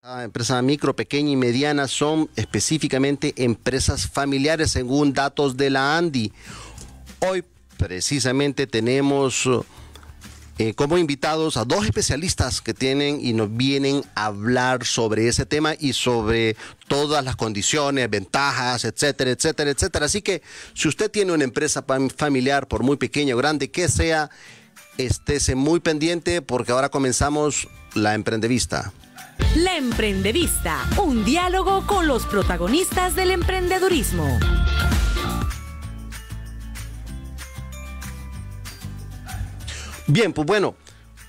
Empresas micro, pequeña y mediana son específicamente empresas familiares según datos de la ANDI. Hoy precisamente tenemos como invitados a dos especialistas que tienen y nos vienen a hablar sobre ese tema y sobre todas las condiciones, ventajas, etcétera, etcétera, etcétera. Así que si usted tiene una empresa familiar, por muy pequeña o grande que sea, estése muy pendiente porque ahora comenzamos La Emprendevista. La Emprendevista, un diálogo con los protagonistas del emprendedurismo. Bien, pues bueno,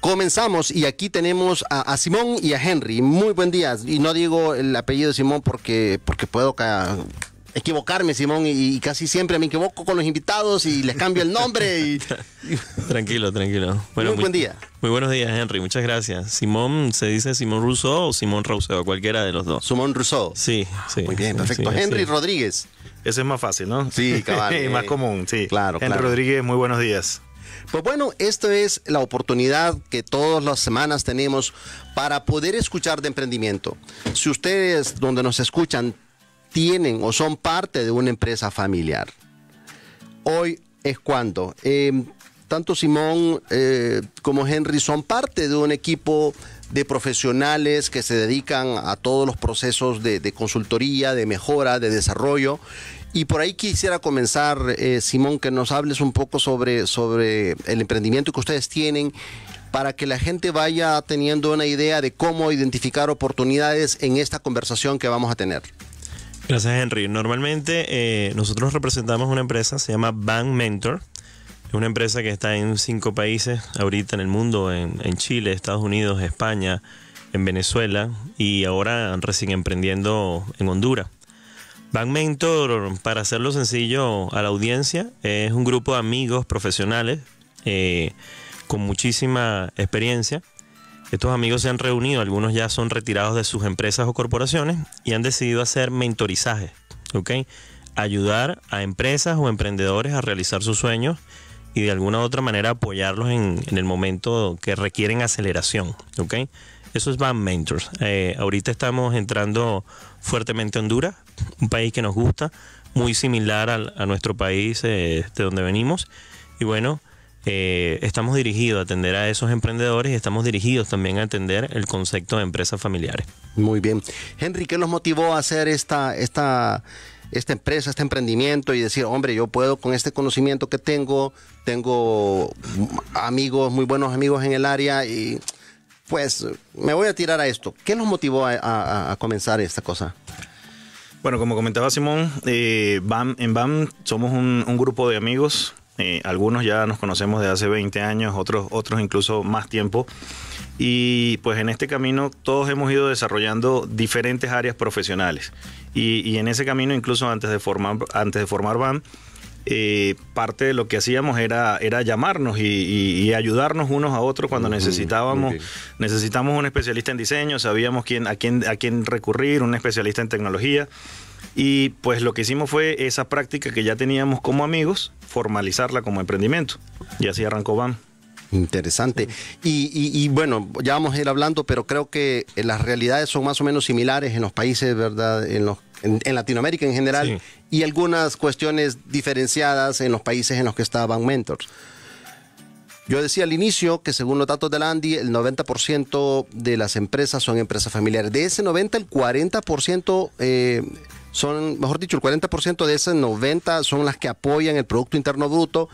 comenzamos y aquí tenemos a Simón y a Henry. Muy buen día. Y no digo el apellido de Simón porque puedo equivocarme, Simón, y casi siempre me equivoco con los invitados y les cambio el nombre. Tranquilo, tranquilo. Bueno, muy buen día. Muy buenos días, Henry. Muchas gracias. Simón, ¿se dice Simón Rousseau o Simón Rousseau? Cualquiera de los dos. Simón Rousseau. Sí, sí. Muy bien, perfecto. Sí, Henry sí. Rodríguez. Ese es más fácil, ¿no? Sí, cabal. Y más común, sí. Claro, Henry claro. Rodríguez, muy buenos días. Pues bueno, esto es la oportunidad que todas las semanas tenemos para poder escuchar de emprendimiento. Si ustedes, donde nos escuchan, tienen o son parte de una empresa familiar, hoy es cuando. Tanto Simón como Henry son parte de un equipo de profesionales que se dedican a todos los procesos de consultoría, de mejora, de desarrollo. Y por ahí quisiera comenzar, Simón, que nos hables un poco sobre el emprendimiento que ustedes tienen para que la gente vaya teniendo una idea de cómo identificar oportunidades en esta conversación que vamos a tener. Gracias, Henry. Normalmente nosotros representamos una empresa, se llama Bank Mentor. Es una empresa que está en 5 países ahorita en el mundo, en Chile, Estados Unidos, España, en Venezuela y ahora recién emprendiendo en Honduras. Bank Mentor, para hacerlo sencillo a la audiencia, es un grupo de amigos profesionales con muchísima experiencia. Estos amigos se han reunido, algunos ya son retirados de sus empresas o corporaciones y han decidido hacer mentorizaje, ¿ok? Ayudar a empresas o emprendedores a realizar sus sueños y de alguna u otra manera apoyarlos en el momento que requieren aceleración, ¿ok? Eso es Bank Mentors. Ahorita estamos entrando fuertemente a Honduras, un país que nos gusta, muy similar a nuestro país de donde venimos. Y bueno, estamos dirigidos a atender a esos emprendedores y estamos dirigidos también a atender el concepto de empresas familiares. Muy bien. Henry, ¿qué los motivó a hacer esta empresa, este emprendimiento y decir, hombre, yo puedo con este conocimiento que tengo amigos, muy buenos amigos en el área y pues me voy a tirar a esto? ¿Qué los motivó a comenzar esta cosa? Bueno, como comentaba Simón, en BAM somos un grupo de amigos. Algunos ya nos conocemos de hace 20 años, otros incluso más tiempo. Y pues en este camino todos hemos ido desarrollando diferentes áreas profesionales. Y en ese camino, incluso antes de formar BAM, parte de lo que hacíamos era llamarnos y ayudarnos unos a otros cuando necesitamos un especialista en diseño, sabíamos a quién recurrir, un especialista en tecnología. Y pues lo que hicimos fue esa práctica que ya teníamos como amigos, formalizarla como emprendimiento. Y así arrancó BAM. Interesante. Y bueno, ya vamos a ir hablando, pero creo que las realidades son más o menos similares en los países, ¿verdad? En Latinoamérica en general, sí. Y algunas cuestiones diferenciadas en los países en los que está Bank Mentors. Yo decía al inicio que según los datos de la ANDI, el 90% de las empresas son empresas familiares. De ese 90, el 40% son, mejor dicho, el 40% de esas 90 son las que apoyan el Producto Interno Bruto,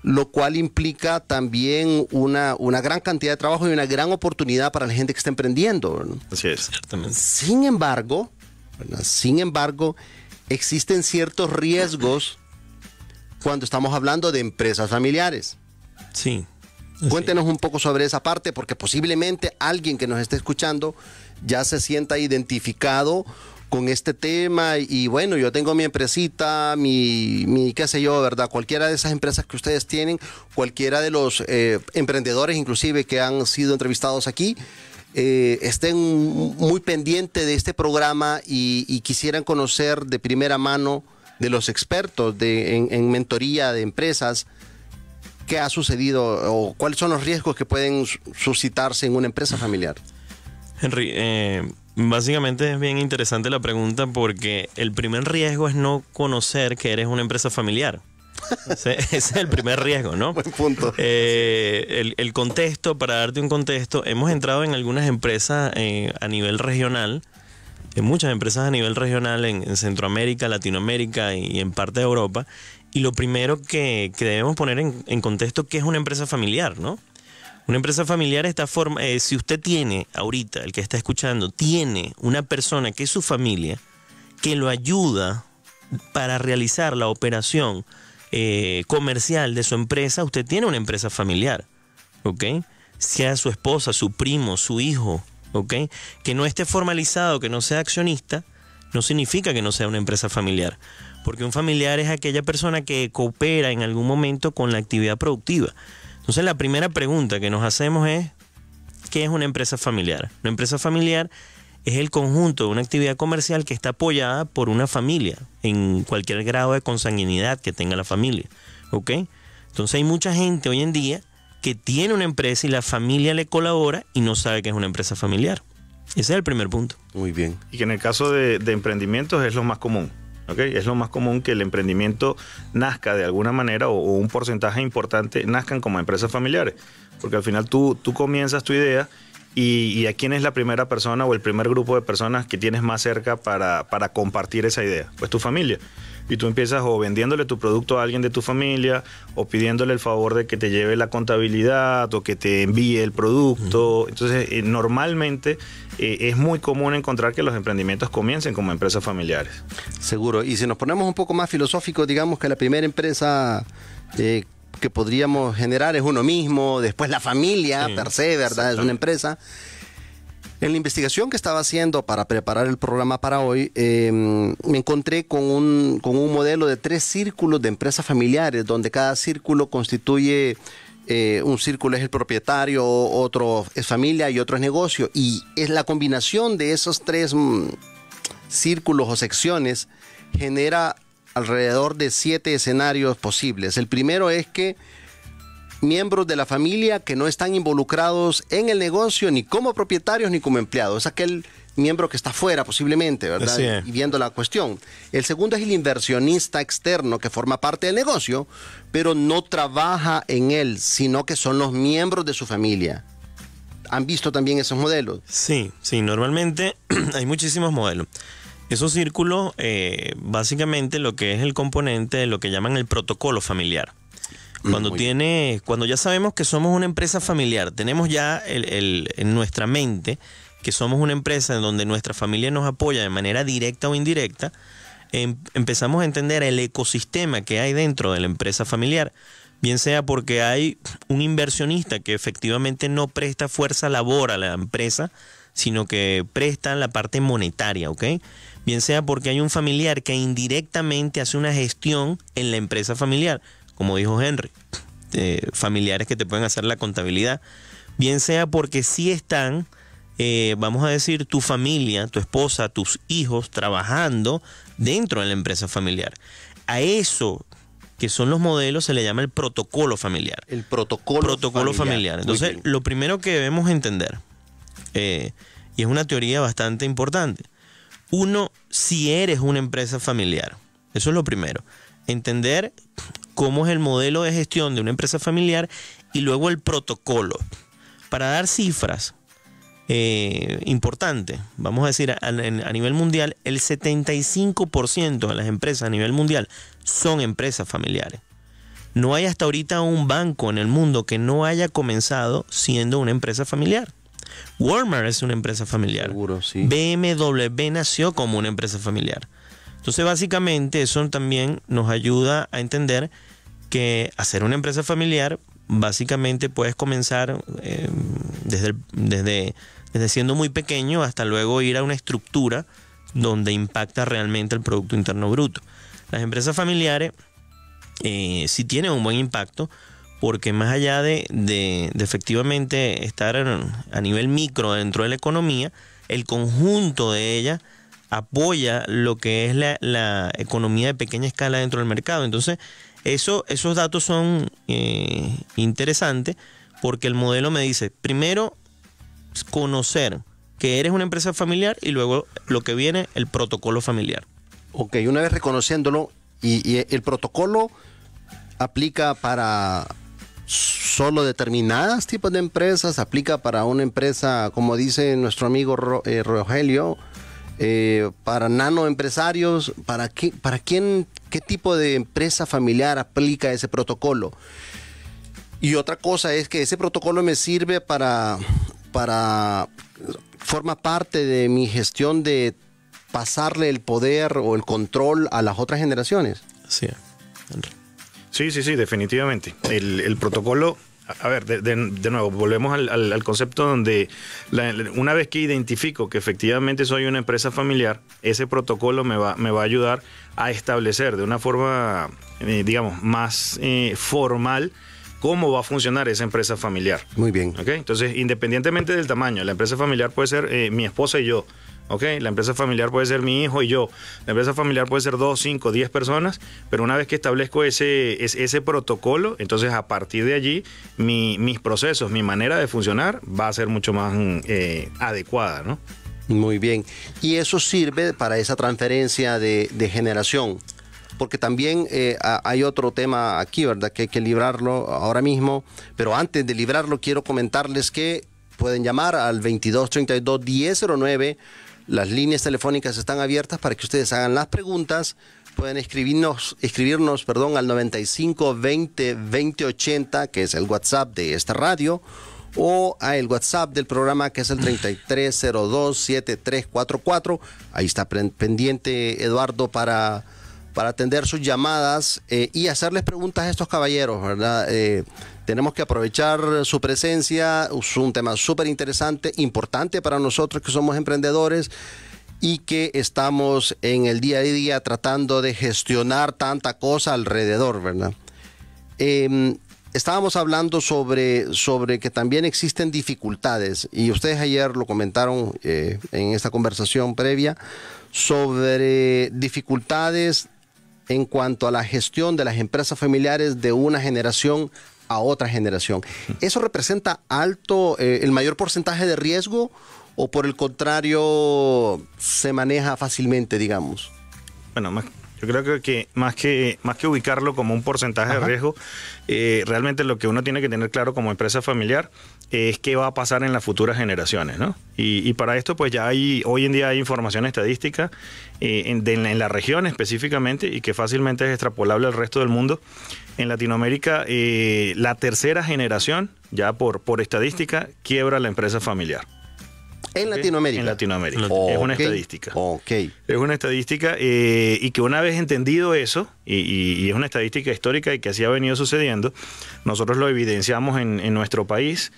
lo cual implica también una gran cantidad de trabajo y una gran oportunidad para la gente que está emprendiendo, ¿no? Así es. Ciertamente. Sin embargo, existen ciertos riesgos cuando estamos hablando de empresas familiares. Sí. Cuéntenos un poco sobre esa parte, porque posiblemente alguien que nos esté escuchando ya se sienta identificado con este tema y bueno, yo tengo mi empresita, mi qué sé yo, ¿verdad? Cualquiera de esas empresas que ustedes tienen, cualquiera de los emprendedores inclusive que han sido entrevistados aquí, estén muy pendientes de este programa y quisieran conocer de primera mano de los expertos en mentoría de empresas qué ha sucedido o cuáles son los riesgos que pueden suscitarse en una empresa familiar. Henry, Básicamente es bien interesante la pregunta porque el primer riesgo es no conocer que eres una empresa familiar. Ese es el primer riesgo, ¿no? Buen punto. El contexto, para darte un contexto, hemos entrado en algunas empresas a nivel regional, en muchas empresas a nivel regional en Centroamérica, Latinoamérica y en parte de Europa. Y lo primero que debemos poner en contexto, ¿qué es una empresa familiar, no? Una empresa familiar está si usted tiene ahorita, el que está escuchando, tiene una persona que es su familia, que lo ayuda para realizar la operación comercial de su empresa, usted tiene una empresa familiar, ¿ok? Sea su esposa, su primo, su hijo, ¿ok? Que no esté formalizado, que no sea accionista, no significa que no sea una empresa familiar, porque un familiar es aquella persona que coopera en algún momento con la actividad productiva. Entonces la primera pregunta que nos hacemos es, ¿qué es una empresa familiar? Una empresa familiar es el conjunto de una actividad comercial que está apoyada por una familia, en cualquier grado de consanguinidad que tenga la familia, ¿ok? Entonces hay mucha gente hoy en día que tiene una empresa y la familia le colabora y no sabe que es una empresa familiar. Ese es el primer punto. Muy bien. Y que en el caso de emprendimientos es lo más común. ¿Okay? Es lo más común que el emprendimiento nazca de alguna manera o un porcentaje importante nazcan como empresas familiares. Porque al final tú comienzas tu idea y a quién es la primera persona o el primer grupo de personas que tienes más cerca para compartir esa idea. Pues tu familia. Y tú empiezas o vendiéndole tu producto a alguien de tu familia o pidiéndole el favor de que te lleve la contabilidad o que te envíe el producto. Entonces, normalmente es muy común encontrar que los emprendimientos comiencen como empresas familiares. Seguro. Y si nos ponemos un poco más filosóficos, digamos que la primera empresa que podríamos generar es uno mismo, después la familia per se, ¿verdad? Es una empresa. En la investigación que estaba haciendo para preparar el programa para hoy, me encontré con un modelo de 3 círculos de empresas familiares, donde cada círculo constituye, un círculo es el propietario, otro es familia y otro es negocio. Y es la combinación de esos 3 círculos o secciones genera alrededor de 7 escenarios posibles. El primero es que miembros de la familia que no están involucrados en el negocio ni como propietarios ni como empleados. Es aquel miembro que está fuera posiblemente, ¿verdad? Así es. Y viendo la cuestión. El segundo es el inversionista externo que forma parte del negocio, pero no trabaja en él, sino que son los miembros de su familia. ¿Han visto también esos modelos? Sí, normalmente hay muchísimos modelos. Esos círculos, básicamente lo que es el componente de lo que llaman el protocolo familiar. Cuando ya sabemos que somos una empresa familiar, tenemos ya en nuestra mente que somos una empresa en donde nuestra familia nos apoya de manera directa o indirecta, empezamos a entender el ecosistema que hay dentro de la empresa familiar, bien sea porque hay un inversionista que efectivamente no presta fuerza labor a la empresa, sino que presta la parte monetaria, ¿ok? Bien sea porque hay un familiar que indirectamente hace una gestión en la empresa familiar, como dijo Henry, familiares que te pueden hacer la contabilidad, bien sea porque sí están, vamos a decir, tu familia, tu esposa, tus hijos trabajando dentro de la empresa familiar. A eso, que son los modelos, se le llama el protocolo familiar. El protocolo familiar. Entonces, lo primero que debemos entender, y es una teoría bastante importante, uno, si eres una empresa familiar, eso es lo primero, entender cómo es el modelo de gestión de una empresa familiar y luego el protocolo. Para dar cifras importantes, vamos a decir, a nivel mundial, el 75% de las empresas a nivel mundial son empresas familiares. No hay hasta ahorita un banco en el mundo que no haya comenzado siendo una empresa familiar. Walmart es una empresa familiar. Seguro, sí. BMW nació como una empresa familiar. Entonces, básicamente, eso también nos ayuda a entender que hacer una empresa familiar, básicamente puedes comenzar desde siendo muy pequeño hasta luego ir a una estructura donde impacta realmente el Producto Interno Bruto. Las empresas familiares sí tienen un buen impacto porque más allá de efectivamente estar a nivel micro dentro de la economía, el conjunto de ellas apoya lo que es la economía de pequeña escala dentro del mercado. Entonces, esos datos son interesantes porque el modelo me dice, primero, conocer que eres una empresa familiar y luego lo que viene, el protocolo familiar. Ok, una vez reconociéndolo, y el protocolo aplica para solo determinadas tipos de empresas, aplica para una empresa, como dice nuestro amigo Rogelio, para nanoempresarios, para quién, qué tipo de empresa familiar aplica ese protocolo. Y otra cosa es que ese protocolo me sirve forma parte de mi gestión de pasarle el poder o el control a las otras generaciones. Sí, Henry. Sí, definitivamente. El protocolo, a ver, de nuevo, volvemos al concepto donde una vez que identifico que efectivamente soy una empresa familiar, ese protocolo me va a ayudar a establecer de una forma, digamos, más formal cómo va a funcionar esa empresa familiar. Muy bien. ¿Okay? Entonces, independientemente del tamaño, la empresa familiar puede ser mi esposa y yo. Okay, la empresa familiar puede ser mi hijo y yo. La empresa familiar puede ser 2, 5, 10 personas, pero una vez que establezco ese protocolo, entonces a partir de allí mis procesos, mi manera de funcionar va a ser mucho más adecuada, ¿no? Muy bien. Y eso sirve para esa transferencia de generación. Porque también hay otro tema aquí, ¿verdad? Que hay que librarlo ahora mismo. Pero antes de librarlo, quiero comentarles que pueden llamar al 2232-1009. Las líneas telefónicas están abiertas para que ustedes hagan las preguntas. Pueden escribirnos al 95 20 20 80, que es el WhatsApp de esta radio, o a el WhatsApp del programa, que es el 3302-7344. Ahí está pendiente Eduardo para atender sus llamadas y hacerles preguntas a estos caballeros, ¿verdad? Tenemos que aprovechar su presencia. Es un tema súper interesante, importante para nosotros que somos emprendedores y que estamos en el día a día tratando de gestionar tanta cosa alrededor, ¿verdad? Estábamos hablando sobre que también existen dificultades, y ustedes ayer lo comentaron en esta conversación previa, sobre dificultades en cuanto a la gestión de las empresas familiares de una generación a otra generación. ¿Eso representa alto, el mayor porcentaje de riesgo, o por el contrario se maneja fácilmente, digamos? Bueno, yo creo que más que ubicarlo como un porcentaje de riesgo, realmente lo que uno tiene que tener claro como empresa familiar es qué va a pasar en las futuras generaciones, ¿no? Y para esto pues ya hoy en día hay información estadística en la región específicamente, y que fácilmente es extrapolable al resto del mundo. En Latinoamérica, la tercera generación, ya por estadística, quiebra la empresa familiar. En Latinoamérica. En Latinoamérica. Okay. Es una estadística. Okay. Es una estadística y que una vez entendido eso, y es una estadística histórica y que así ha venido sucediendo, nosotros lo evidenciamos en nuestro país.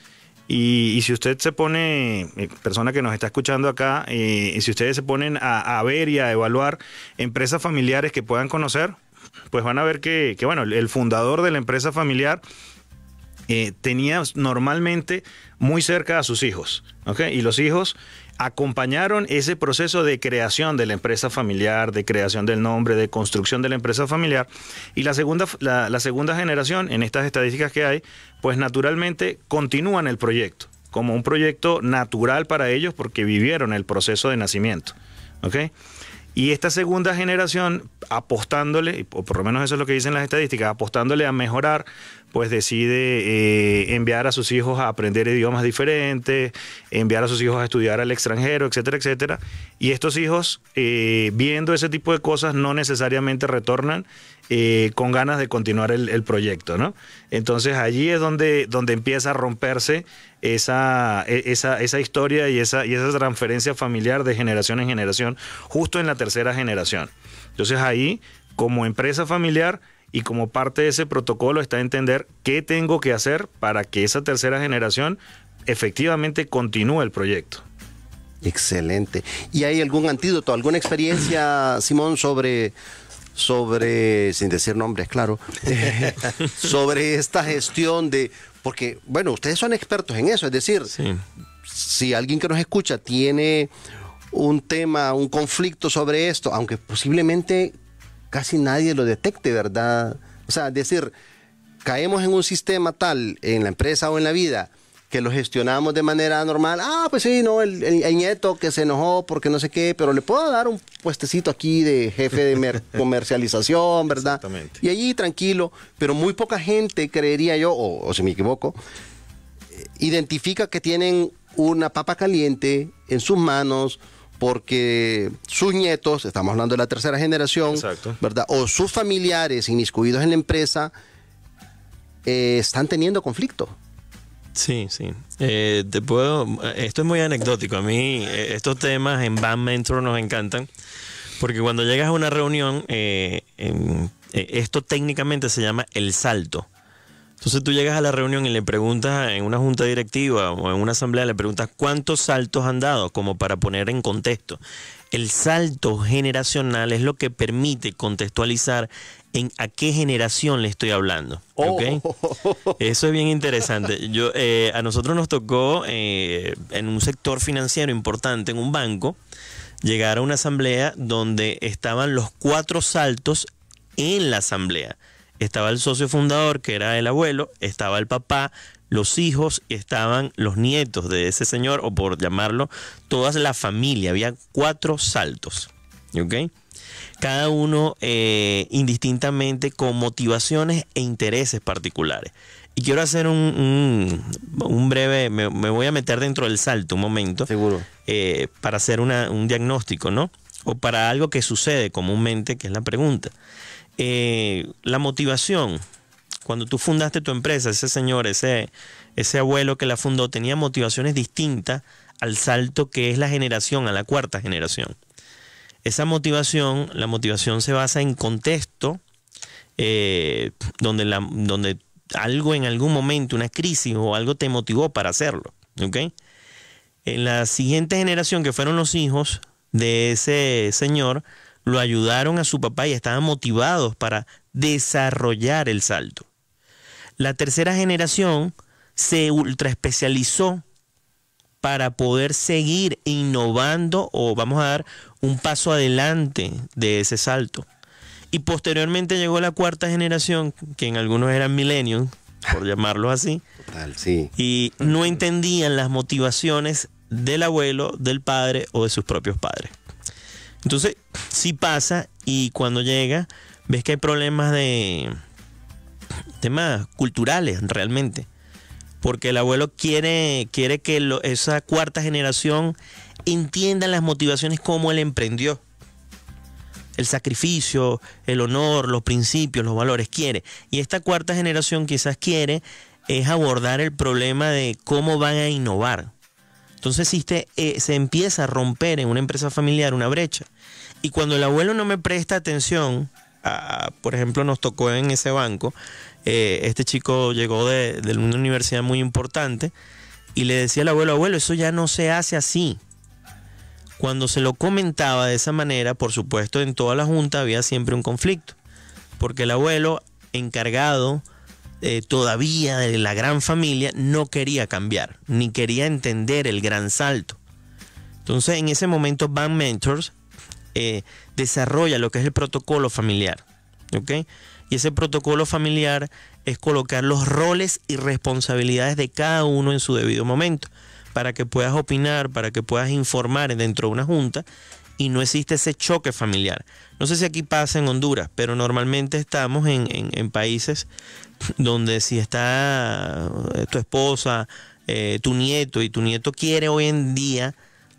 Y si usted se pone, persona que nos está escuchando acá, si ustedes se ponen a ver y a evaluar empresas familiares que puedan conocer, pues van a ver que bueno, el fundador de la empresa familiar tenía normalmente muy cerca a sus hijos, ¿okay? Y los hijos acompañaron ese proceso de creación de la empresa familiar, de creación del nombre, de construcción de la empresa familiar. Y la segunda generación, en estas estadísticas que hay, pues naturalmente continúan el proyecto como un proyecto natural para ellos, porque vivieron el proceso de nacimiento, ¿okay? Y esta segunda generación, apostándole, o por lo menos eso es lo que dicen las estadísticas, apostándole a mejorar, pues decide enviar a sus hijos a aprender idiomas diferentes, enviar a sus hijos a estudiar al extranjero, etcétera, etcétera. Y estos hijos, viendo ese tipo de cosas, no necesariamente retornan con ganas de continuar el proyecto, ¿no? Entonces allí es donde empieza a romperse esa historia y esa transferencia familiar de generación en generación, justo en la tercera generación. Entonces ahí, como empresa familiar y como parte de ese protocolo, está entender qué tengo que hacer para que esa tercera generación efectivamente continúe el proyecto. Excelente. ¿Y hay algún antídoto, alguna experiencia, Simón, sobre, sin decir nombres, claro, sobre esta gestión de... Porque, bueno, ustedes son expertos en eso, es decir, sí, si alguien que nos escucha tiene un tema, un conflicto sobre esto, aunque posiblemente casi nadie lo detecte, ¿verdad? O sea, es decir, caemos en un sistema tal, en la empresa o en la vida, que lo gestionamos de manera normal. Ah, pues sí, no, el nieto que se enojó porque no sé qué, pero le puedo dar un puestecito aquí de jefe de comercialización, ¿verdad? Exactamente. Y allí tranquilo, pero muy poca gente, creería yo, o si me equivoco, identifica que tienen una papa caliente en sus manos porque sus nietos, estamos hablando de la tercera generación, Exacto. ¿verdad? O sus familiares inmiscuidos en la empresa están teniendo conflicto. Sí, sí. Esto es muy anecdótico. A mí estos temas en Band Mentor nos encantan porque cuando llegas a una reunión, esto técnicamente se llama el salto. Entonces tú llegas a la reunión y le preguntas en una junta directiva o en una asamblea, le preguntas cuántos saltos han dado, como para poner en contexto. El salto generacional es lo que permite contextualizar en a qué generación le estoy hablando. ¿Okay? Eso es bien interesante. A nosotros nos tocó en un sector financiero importante, en un banco, llegar a una asamblea donde estaban los 4 saltos en la asamblea. Estaba el socio fundador, que era el abuelo, estaba el papá, los hijos, y estaban los nietos de ese señor, o por llamarlo, toda la familia. Había 4 saltos, ¿ok? Cada uno indistintamente con motivaciones e intereses particulares. Y quiero hacer un breve, me voy a meter dentro del salto un momento. Seguro. Para hacer un diagnóstico, ¿no? O para algo que sucede comúnmente, que es la pregunta. La motivación, cuando tú fundaste tu empresa, ese señor, ese abuelo que la fundó, tenía motivaciones distintas al salto que es la generación, a la 4ª generación. Esa motivación, la motivación se basa en contexto, donde algo en algún momento, una crisis o algo te motivó para hacerlo, ¿ok? En la siguiente generación, que fueron los hijos de ese señor, lo ayudaron a su papá y estaban motivados para desarrollar el salto. La tercera generación se ultra especializó para poder seguir innovando, o vamos a dar un paso adelante de ese salto. Y posteriormente llegó la 4ª generación, que en algunos eran millennials, por llamarlo así, Total, sí. y no entendían las motivaciones del abuelo, del padre o de sus propios padres. Entonces, sí pasa, y cuando llega, ves que hay problemas de temas culturales realmente. Porque el abuelo quiere que esa 4ª generación entienda las motivaciones como él emprendió. El sacrificio, el honor, los principios, los valores, quiere. Y esta 4ª generación quizás quiere es abordar el problema de cómo van a innovar. Entonces se empieza a romper en una empresa familiar una brecha. Y cuando el abuelo no me presta atención, por ejemplo, nos tocó en ese banco, este chico llegó de una universidad muy importante y le decía al abuelo, abuelo, eso ya no se hace así. Cuando se lo comentaba de esa manera, por supuesto, en toda la junta había siempre un conflicto. Porque el abuelo, encargado todavía de la gran familia, no quería cambiar, ni quería entender el gran salto. Entonces, en ese momento, Band Mentors desarrolla lo que es el protocolo familiar, ¿ok? Y ese protocolo familiar es colocar los roles y responsabilidades de cada uno en su debido momento, para que puedas opinar, para que puedas informar dentro de una junta y no existe ese choque familiar. No sé si aquí pasa en Honduras, pero normalmente estamos en países donde si está tu esposa, tu nieto, y tu nieto quiere hoy en día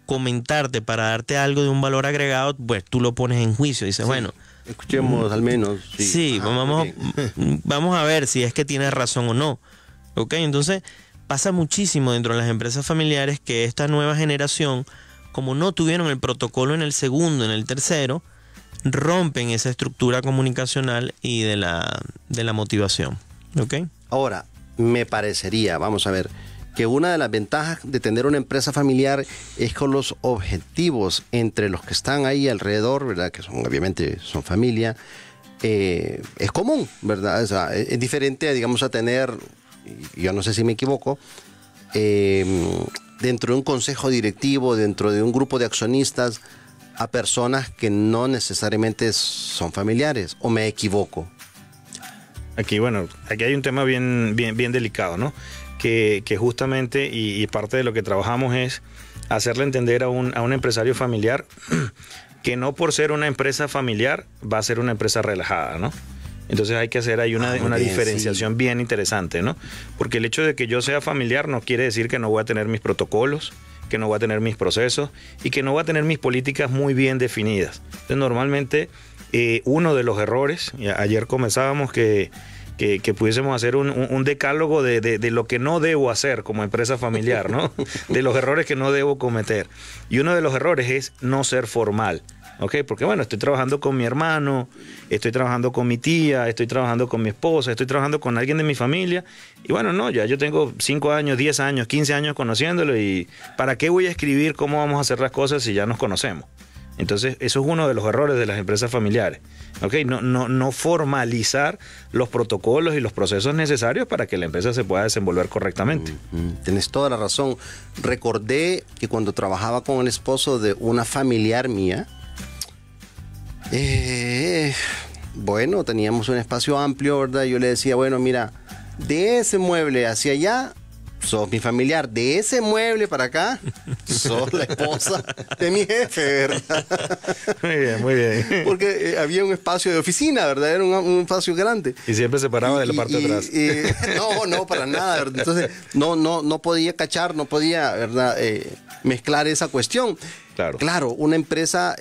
comentarte para darte algo de un valor agregado, pues tú lo pones en juicio. Dices, sí, bueno, escuchemos al menos. Sí, vamos a ver si es que tienes razón o no. ¿Ok? Entonces pasa muchísimo dentro de las empresas familiares que esta nueva generación, como no tuvieron el protocolo en el segundo, en el tercero, rompen esa estructura comunicacional y de la motivación. ¿Ok? Ahora, me parecería, vamos a ver, que una de las ventajas de tener una empresa familiar es con los objetivos entre los que están ahí alrededor, ¿verdad? Que obviamente son familia, es común, ¿verdad? O sea, es diferente, digamos, a tener, yo no sé si me equivoco, dentro de un consejo directivo, dentro de un grupo de accionistas, a personas que no necesariamente son familiares, ¿o me equivoco? Aquí, bueno, aquí hay un tema bien delicado, ¿no? que justamente, y parte de lo que trabajamos es hacerle entender a un empresario familiar que no por ser una empresa familiar va a ser una empresa relajada, ¿no? Entonces hay que hacer ahí una bien, diferenciación sí. bien interesante, ¿no? Porque el hecho de que yo sea familiar no quiere decir que no voy a tener mis protocolos, que no voy a tener mis procesos y que no voy a tener mis políticas muy bien definidas. Entonces normalmente uno de los errores, ayer comenzábamos que pudiésemos hacer un decálogo de lo que no debo hacer como empresa familiar, ¿no? De los errores que no debo cometer. Y uno de los errores es no ser formal. ¿Ok? Porque bueno, estoy trabajando con mi hermano, estoy trabajando con mi tía, estoy trabajando con mi esposa, estoy trabajando con alguien de mi familia. Y bueno, no, ya yo tengo 5 años, 10 años, 15 años conociéndolo y ¿para qué voy a escribir cómo vamos a hacer las cosas si ya nos conocemos? Entonces, eso es uno de los errores de las empresas familiares. ¿Ok? No formalizar los protocolos y los procesos necesarios para que la empresa se pueda desenvolver correctamente. Tienes toda la razón. Recordé que cuando trabajaba con el esposo de una familiar mía, bueno, teníamos un espacio amplio, ¿verdad? Yo le decía, bueno, mira, de ese mueble hacia allá, sos mi familiar. De ese mueble para acá, sos la esposa de mi jefe, ¿verdad? Muy bien, muy bien. Porque había un espacio de oficina, ¿verdad? Era un espacio grande. Y siempre se paraba de la parte de atrás. No, para nada, ¿verdad? Entonces, no podía cachar, no podía, ¿verdad? Mezclar esa cuestión. Claro, una empresa...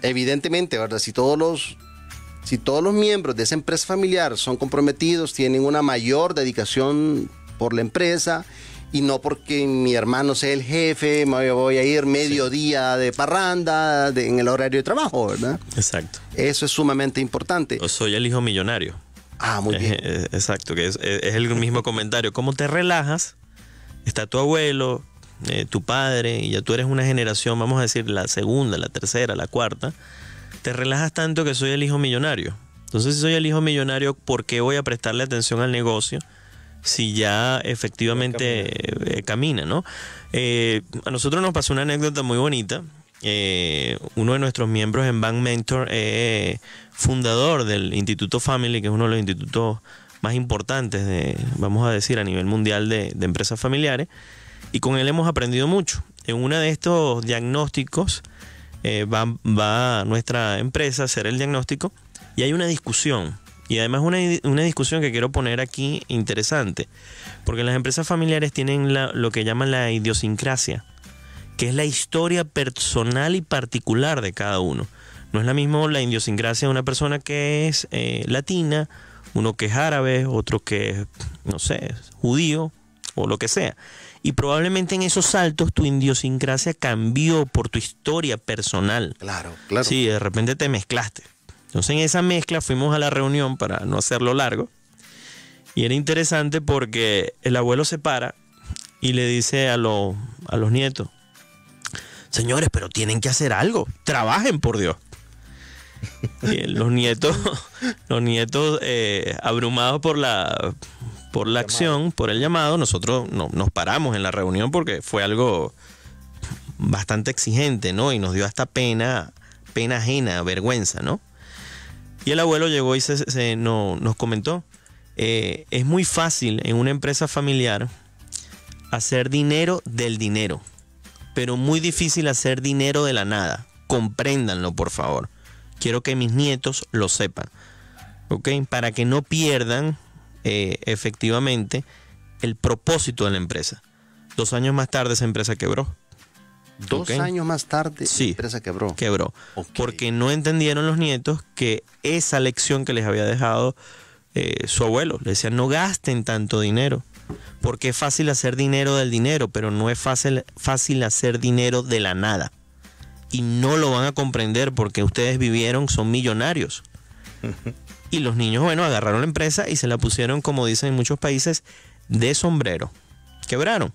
evidentemente, ¿verdad? Si todos los miembros de esa empresa familiar son comprometidos, tienen una mayor dedicación por la empresa y no porque mi hermano sea el jefe, me voy a ir mediodía de parranda en el horario de trabajo, ¿verdad? Exacto. Eso es sumamente importante. O soy el hijo millonario. Muy bien. Exacto, que es el mismo comentario. ¿Cómo te relajas? Está tu abuelo, tu padre, y ya tú eres una generación, vamos a decir, la segunda, la tercera, la cuarta, te relajas tanto que soy el hijo millonario. Entonces, si soy el hijo millonario, ¿por qué voy a prestarle atención al negocio si ya efectivamente camina, ¿no? A nosotros nos pasó una anécdota muy bonita. Uno de nuestros miembros en Bank Mentor es fundador del Instituto Family, que es uno de los institutos más importantes vamos a decir, a nivel mundial de empresas familiares. Y con él hemos aprendido mucho. En uno de estos diagnósticos va nuestra empresa a hacer el diagnóstico y hay una discusión. Y además una discusión que quiero poner aquí interesante. Porque las empresas familiares tienen lo que llaman la idiosincrasia, que es la historia personal y particular de cada uno. No es la misma la idiosincrasia de una persona que es latina, uno que es árabe, otro que es, no sé, judío o lo que sea. Y probablemente en esos saltos tu idiosincrasia cambió por tu historia personal. Claro. Sí, de repente te mezclaste. Entonces en esa mezcla fuimos a la reunión para no hacerlo largo. Y era interesante porque el abuelo se para y le dice a los nietos: señores, pero tienen que hacer algo. Trabajen, por Dios. Y los nietos abrumados por la acción, por el llamado, nosotros nos paramos en la reunión porque fue algo bastante exigente, ¿no? Y nos dio hasta pena ajena, vergüenza, ¿no? Y el abuelo llegó y nos comentó: es muy fácil en una empresa familiar hacer dinero del dinero, pero muy difícil hacer dinero de la nada. Compréndanlo, por favor. Quiero que mis nietos lo sepan, ¿ok? Para que no pierdan efectivamente el propósito de la empresa. 2 años más tarde esa empresa quebró. 2 años más tarde sí, la empresa quebró. Okay. Porque no entendieron los nietos que esa lección que les había dejado su abuelo. Le decían: no gasten tanto dinero, porque es fácil hacer dinero del dinero, pero no es fácil hacer dinero de la nada. Y no lo van a comprender porque ustedes vivieron, son millonarios. Y los niños, bueno, agarraron la empresa y se la pusieron, como dicen en muchos países, de sombrero. Quebraron,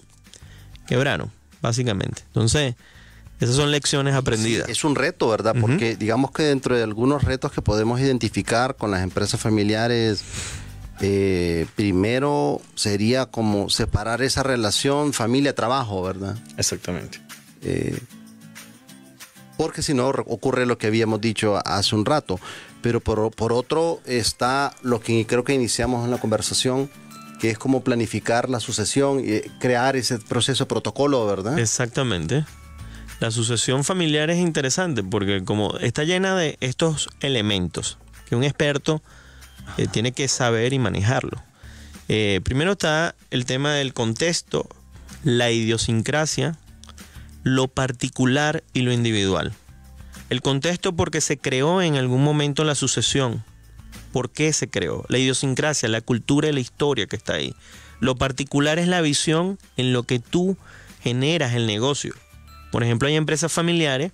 básicamente. Entonces, esas son lecciones aprendidas. Sí, es un reto, ¿verdad? Porque digamos que dentro de algunos retos que podemos identificar con las empresas familiares, primero sería como separar esa relación familia-trabajo, ¿verdad? Exactamente. Porque si no ocurre lo que habíamos dicho hace un rato. Pero por otro está lo que creo que iniciamos en la conversación, que es como planificar la sucesión y crear ese proceso protocolo, ¿verdad? Exactamente. La sucesión familiar es interesante porque como está llena de estos elementos que un experto tiene que saber y manejarlo. Primero está el tema del contexto, la idiosincrasia, lo particular y lo individual. El contexto porque se creó en algún momento la sucesión. ¿Por qué se creó? La idiosincrasia, la cultura y la historia que está ahí. Lo particular es la visión en lo que tú generas el negocio. Por ejemplo, hay empresas familiares,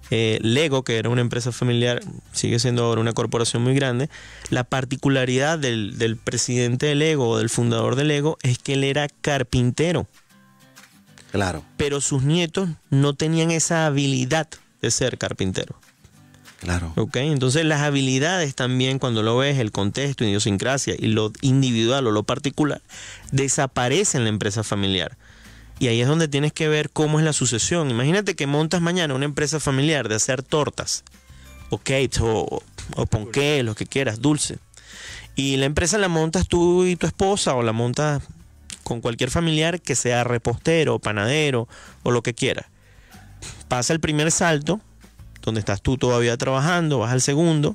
Lego, que era una empresa familiar, sigue siendo ahora una corporación muy grande. La particularidad del presidente de Lego o del fundador de Lego es que él era carpintero. Claro. Pero sus nietos no tenían esa habilidad de ser carpintero. Claro. ¿Ok? Entonces las habilidades también, cuando lo ves, el contexto, idiosincrasia y lo individual o lo particular, desaparece en la empresa familiar. Y ahí es donde tienes que ver cómo es la sucesión. Imagínate que montas mañana una empresa familiar de hacer tortas, o cakes, o ponqués, lo que quieras, dulce. Y la empresa la montas tú y tu esposa, o la montas con cualquier familiar que sea repostero, panadero, o lo que quiera. Pasa el primer salto, donde estás tú todavía trabajando, vas al segundo,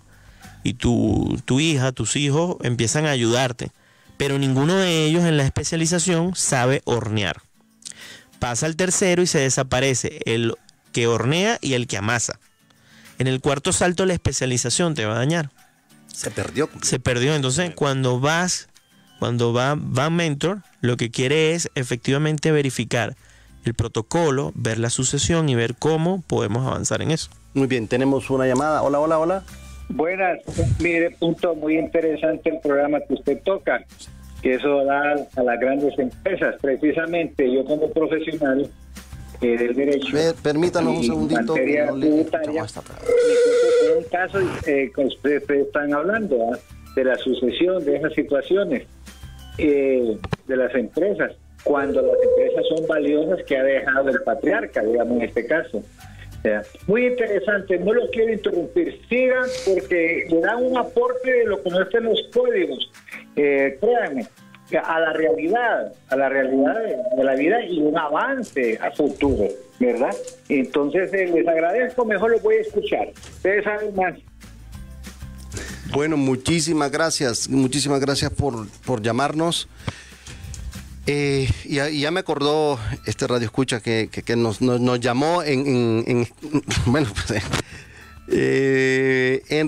y tu hija, tus hijos empiezan a ayudarte. Pero ninguno de ellos en la especialización sabe hornear. Pasa al tercero y se desaparece el que hornea y el que amasa. En el cuarto salto la especialización te va a dañar. Se perdió. Se perdió. Entonces cuando va Mentor, lo que quiere es efectivamente verificar el protocolo, ver la sucesión y ver cómo podemos avanzar en eso. Muy bien, tenemos una llamada. Hola, hola, hola. Buenas, mire, punto muy interesante el programa que usted toca, que eso da a las grandes empresas. Precisamente yo como profesional del derecho, permítanos un segundito, materia no le tributaria, me encuentro con un caso que ustedes están hablando de la sucesión, de esas situaciones de las empresas, cuando las empresas son valiosas que ha dejado el patriarca, digamos en este caso. Muy interesante, no lo quiero interrumpir, sigan porque le dan un aporte de lo que no está en los códigos, créanme, a la realidad de la vida y un avance a futuro, ¿verdad? Entonces les agradezco, mejor lo voy a escuchar, ustedes saben más. Bueno, muchísimas gracias por llamarnos. Ya me acordó este radio escucha que nos llamó en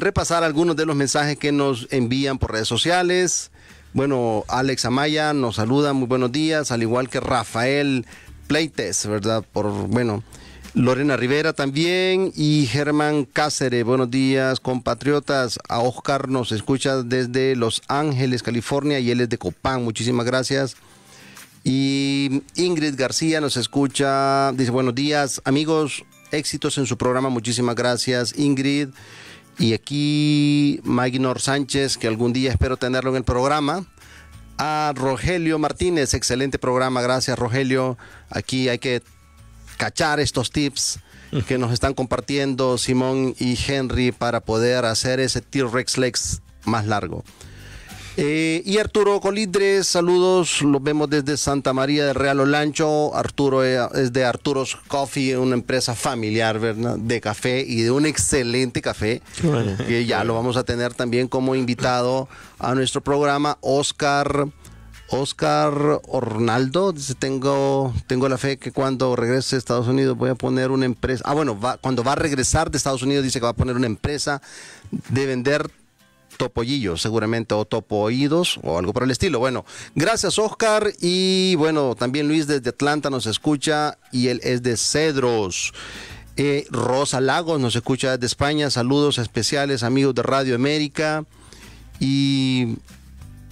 repasar algunos de los mensajes que nos envían por redes sociales. Bueno, Alex Amaya nos saluda, muy buenos días, al igual que Rafael Pleites, ¿verdad? Lorena Rivera también y Germán Cáceres, buenos días compatriotas. A Oscar nos escucha desde Los Ángeles, California, y él es de Copán, muchísimas gracias. Y Ingrid García nos escucha, dice buenos días amigos, éxitos en su programa, muchísimas gracias Ingrid. Y aquí Magnor Sánchez, que algún día espero tenerlo en el programa. A Rogelio Martínez, excelente programa, gracias Rogelio. Aquí hay que cachar estos tips que nos están compartiendo Simón y Henry para poder hacer ese T-Rex Legs más largo. Y Arturo Colindres, saludos, los vemos desde Santa María del Real Olancho. Arturo es de Arturo's Coffee, una empresa familiar, ¿verdad? De café y de un excelente café, que ya lo vamos a tener también como invitado a nuestro programa. Oscar Ornaldo dice, tengo la fe que cuando regrese a Estados Unidos voy a poner una empresa. Cuando va a regresar de Estados Unidos dice que va a poner una empresa de vender topollillos, seguramente, o topoídos, o algo por el estilo. Bueno, gracias Oscar. Y bueno, también Luis desde Atlanta nos escucha y él es de Cedros. Rosa Lagos nos escucha desde España, saludos especiales amigos de Radio América. Y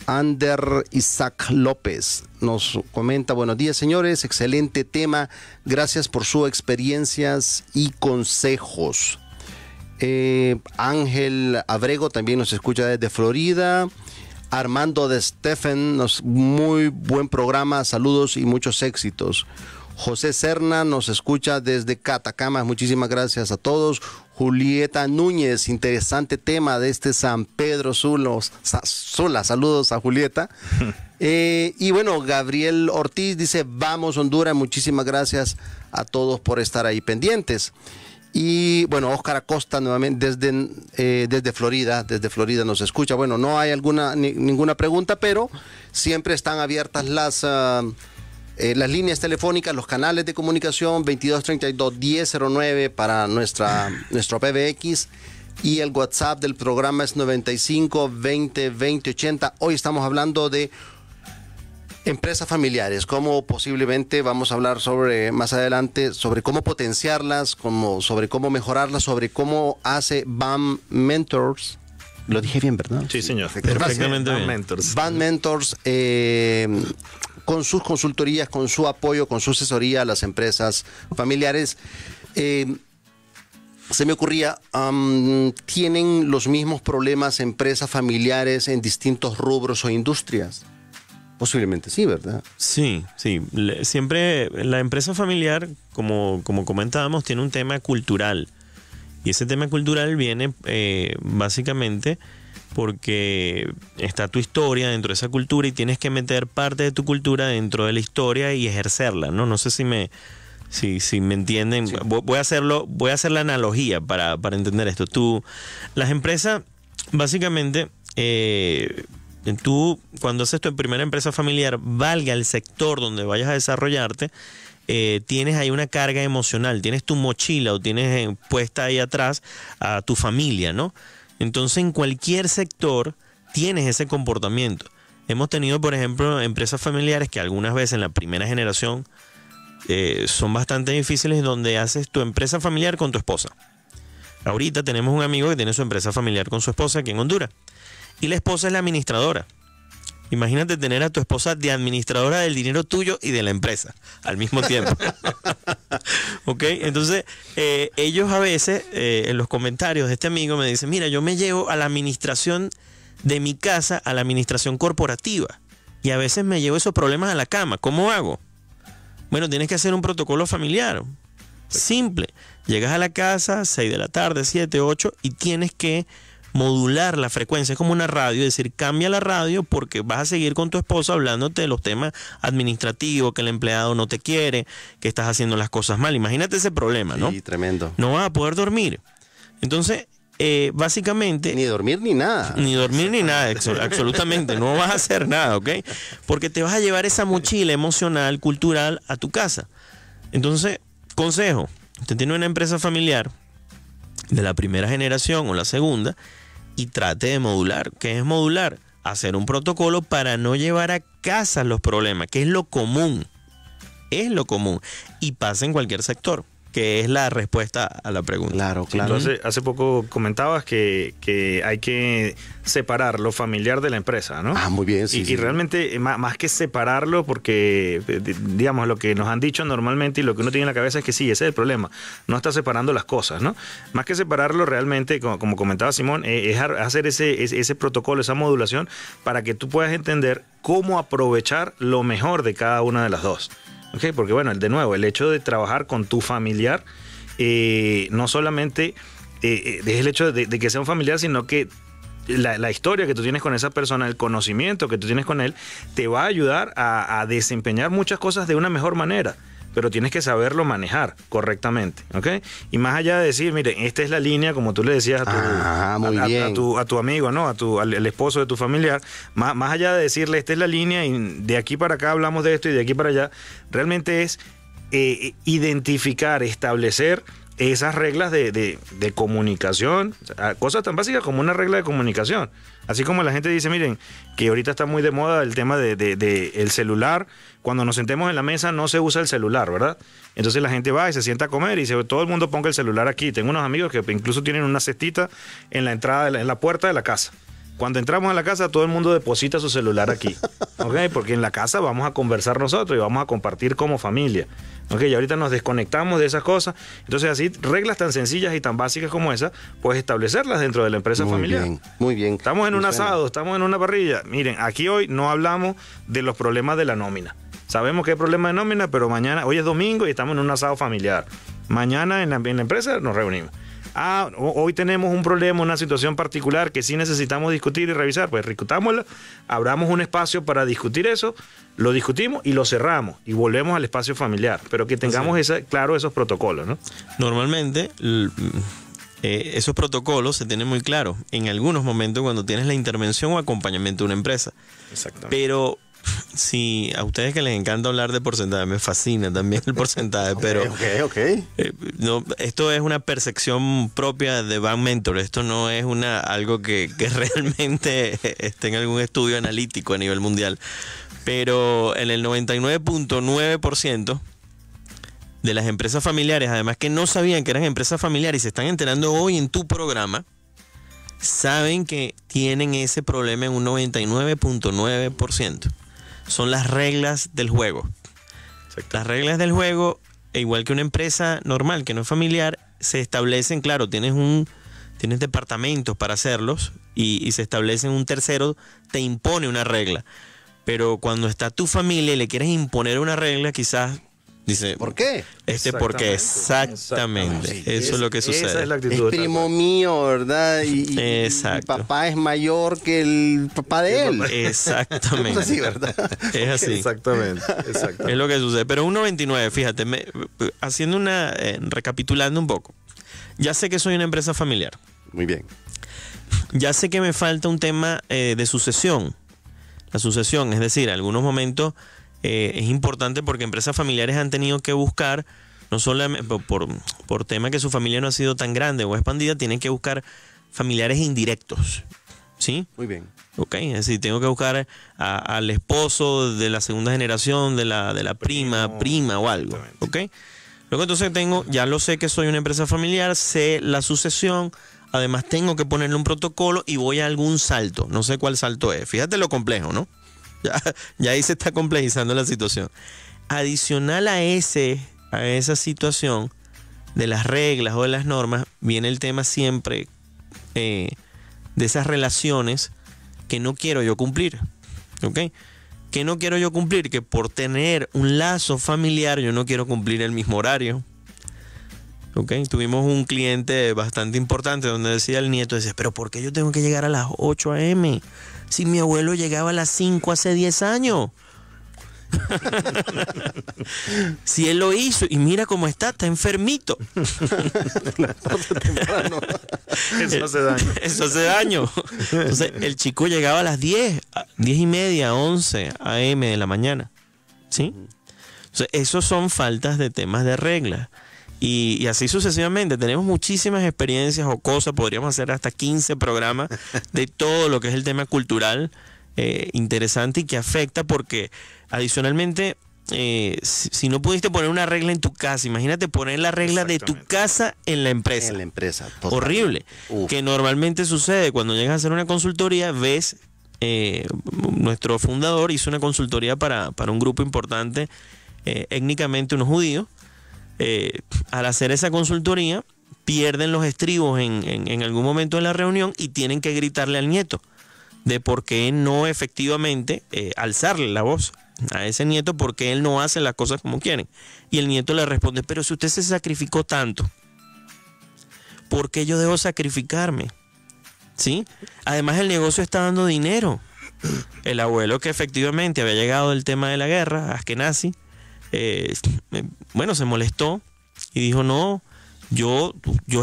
Ander Isaac López nos comenta, buenos días señores, excelente tema, gracias por sus experiencias y consejos. Ángel Abrego también nos escucha desde Florida. Armando de Stephen, muy buen programa, saludos y muchos éxitos. José Serna nos escucha desde Catacamas. Muchísimas gracias a todos. Julieta Núñez, interesante tema de este San Pedro Sula. Saludos a Julieta. Y bueno, Gabriel Ortiz dice, vamos Honduras. Muchísimas gracias a todos por estar ahí pendientes. Y bueno, Óscar Acosta nuevamente desde Florida nos escucha. Bueno, no hay ninguna pregunta, pero siempre están abiertas las líneas telefónicas, los canales de comunicación 2232-1009 para nuestro PBX, y el WhatsApp del programa es 95-20-20-80. Hoy estamos hablando de empresas familiares, cómo posiblemente vamos a hablar más adelante sobre cómo potenciarlas, sobre cómo mejorarlas, sobre cómo hace BAM Mentors. Lo dije bien, ¿verdad? Sí, señor. Perfectamente bien. BAM Mentors, con sus consultorías, con su apoyo, con su asesoría a las empresas familiares. Se me ocurría, ¿tienen los mismos problemas empresas familiares en distintos rubros o industrias? Posiblemente sí, ¿verdad? Sí. Siempre la empresa familiar, como comentábamos, tiene un tema cultural. Y ese tema cultural viene básicamente porque está tu historia dentro de esa cultura y tienes que meter parte de tu cultura dentro de la historia y ejercerla, ¿no? No sé si me entienden. Sí. Voy a hacer la analogía para entender esto. Las empresas, básicamente, tú cuando haces tu primera empresa familiar, valga el sector donde vayas a desarrollarte, tienes ahí una carga emocional, tienes tu mochila o tienes puesta ahí atrás a tu familia, ¿no? Entonces en cualquier sector tienes ese comportamiento. Hemos tenido, por ejemplo, empresas familiares que algunas veces en la primera generación son bastante difíciles, donde haces tu empresa familiar con tu esposa. Ahorita tenemos un amigo que tiene su empresa familiar con su esposa aquí en Honduras. Y la esposa es la administradora. Imagínate tener a tu esposa de administradora del dinero tuyo y de la empresa al mismo tiempo. ¿Ok? Entonces, ellos a veces, en los comentarios de este amigo me dicen, mira, yo me llevo a la administración de mi casa, a la administración corporativa. Y a veces me llevo esos problemas a la cama. ¿Cómo hago? Bueno, tienes que hacer un protocolo familiar. Simple. Llegas a la casa, 6 de la tarde, 7, 8, y tienes que modular la frecuencia. Es como una radio, es decir, cambia la radio porque vas a seguir con tu esposa hablándote de los temas administrativos, que el empleado no te quiere, que estás haciendo las cosas mal. Imagínate ese problema, ¿no? Sí, tremendo. No vas a poder dormir. Entonces, básicamente... Ni dormir ni nada. Ni dormir ni nada, absolutamente. No vas a hacer nada, ¿ok? Porque te vas a llevar esa mochila emocional, cultural a tu casa. Entonces, consejo, usted tiene una empresa familiar de la primera generación o la segunda, y trate de modular. ¿Qué es modular? Hacer un protocolo para no llevar a casa los problemas, que es lo común. Es lo común. Y pasa en cualquier sector, que es la respuesta a la pregunta. Claro. Entonces, hace poco comentabas que hay que separar lo familiar de la empresa, ¿no? Muy bien, sí. Y realmente, más que separarlo, porque, digamos, lo que nos han dicho normalmente y lo que uno tiene en la cabeza es que sí, ese es el problema. No está separando las cosas, ¿no? Más que separarlo, realmente, como comentaba Simón, es hacer ese protocolo, esa modulación, para que tú puedas entender cómo aprovechar lo mejor de cada una de las dos. Okay, porque bueno, de nuevo, el hecho de trabajar con tu familiar, no solamente es el hecho de que sea un familiar, sino que la historia que tú tienes con esa persona, el conocimiento que tú tienes con él, te va a ayudar a desempeñar muchas cosas de una mejor manera. Pero tienes que saberlo manejar correctamente, ¿ok? Y más allá de decir, miren, esta es la línea, como tú le decías a tu amigo, ¿no? Al esposo de tu familiar, más allá de decirle, esta es la línea y de aquí para acá hablamos de esto y de aquí para allá, realmente es identificar, establecer esas reglas de comunicación, o sea, cosas tan básicas como una regla de comunicación. Así como la gente dice, miren, que ahorita está muy de moda el tema de el celular. Cuando nos sentemos en la mesa no se usa el celular, ¿verdad? Entonces la gente va y se sienta a comer y dice, todo el mundo ponga el celular aquí. Tengo unos amigos que incluso tienen una cestita en la entrada, en la puerta de la casa. Cuando entramos a la casa, todo el mundo deposita su celular aquí, ¿ok? Porque en la casa vamos a conversar nosotros y vamos a compartir como familia, ¿ok? Y ahorita nos desconectamos de esas cosas. Entonces, así, reglas tan sencillas y tan básicas como esas, puedes establecerlas dentro de la empresa familiar. Muy bien. Estamos en un asado, estamos en una parrilla. Miren, aquí hoy no hablamos de los problemas de la nómina. sabemos que hay problema de nómina, pero mañana, hoy es domingo y estamos en un asado familiar. Mañana en la empresa nos reunimos. Hoy tenemos un problema, una situación particular que sí necesitamos discutir y revisar, pues discutámosla, abramos un espacio para discutir eso, lo discutimos y lo cerramos y volvemos al espacio familiar, pero que tengamos claro esos protocolos, ¿no? Normalmente esos protocolos se tienen muy claros en algunos momentos cuando tienes la intervención o acompañamiento de una empresa. Exactamente. Pero si a ustedes que les encanta hablar de porcentaje, me fascina también el porcentaje, pero no, esto es una percepción propia de Bank Mentor. Esto no es algo que realmente esté en algún estudio analítico a nivel mundial. Pero en el 99.9% de las empresas familiares, además que no sabían que eran empresas familiares y se están enterando hoy en tu programa, saben que tienen ese problema en un 99.9%. Son las reglas del juego. Las reglas del juego, igual que una empresa normal que no es familiar, se establecen, claro, tienes departamentos para hacerlos y se establecen, un tercero te impone una regla. Pero cuando está tu familia y le quieres imponer una regla, quizás dice, ¿por qué? Porque exactamente. Eso es lo que sucede. Esa es la actitud. Es primo mío, ¿verdad? Y mi papá es mayor que el papá de él. Exactamente. Es así, ¿verdad? Es así. Exactamente. Es lo que sucede. Pero un 99, fíjate, haciendo recapitulando un poco. Ya sé que soy una empresa familiar. Muy bien. Ya sé que me falta un tema de sucesión. La sucesión, es decir, en algunos momentos es importante porque empresas familiares han tenido que buscar, no solamente por tema que su familia no ha sido tan grande o expandida, tienen que buscar familiares indirectos, ¿sí? Muy bien. Ok, es decir, tengo que buscar al esposo de la segunda generación, de la prima o algo, ¿ok? Luego entonces ya lo sé que soy una empresa familiar, sé la sucesión, además tengo que ponerle un protocolo y voy a algún salto, no sé cuál salto es, fíjate lo complejo, ¿no? Ya ahí se está complejizando la situación. Adicional a esa situación de las reglas o de las normas, viene el tema siempre de esas relaciones que no quiero yo cumplir. ¿Ok? Que no quiero yo cumplir, que por tener un lazo familiar yo no quiero cumplir el mismo horario. ¿Ok? Tuvimos un cliente bastante importante donde decía el nieto, pero ¿por qué yo tengo que llegar a las 8 a.m.? Si mi abuelo llegaba a las 5 hace 10 años. Si él lo hizo y mira cómo está enfermito. Eso hace daño. Eso hace daño. Entonces el chico llegaba a las 10:30, 11 a.m. de la mañana. ¿Sí? Entonces esos son faltas de temas de reglas. Y así sucesivamente. Tenemos muchísimas experiencias o cosas, podríamos hacer hasta 15 programas de todo lo que es el tema cultural interesante y que afecta porque adicionalmente, si no pudiste poner una regla en tu casa, imagínate poner la regla de tu casa en la empresa. En la empresa. Horrible. Que normalmente sucede cuando llegas a hacer una consultoría, ves, nuestro fundador hizo una consultoría para un grupo importante, étnicamente unos judíos. Al hacer esa consultoría pierden los estribos en algún momento de la reunión y tienen que gritarle al nieto de por qué no efectivamente alzarle la voz a ese nieto porque él no hace las cosas como quieren. Y el nieto le responde, pero si usted se sacrificó tanto, ¿por qué yo debo sacrificarme? ¿Sí? Además el negocio está dando dinero. El abuelo, que efectivamente había llegado del tema de la guerra, Ashkenazi, se molestó y dijo, no, yo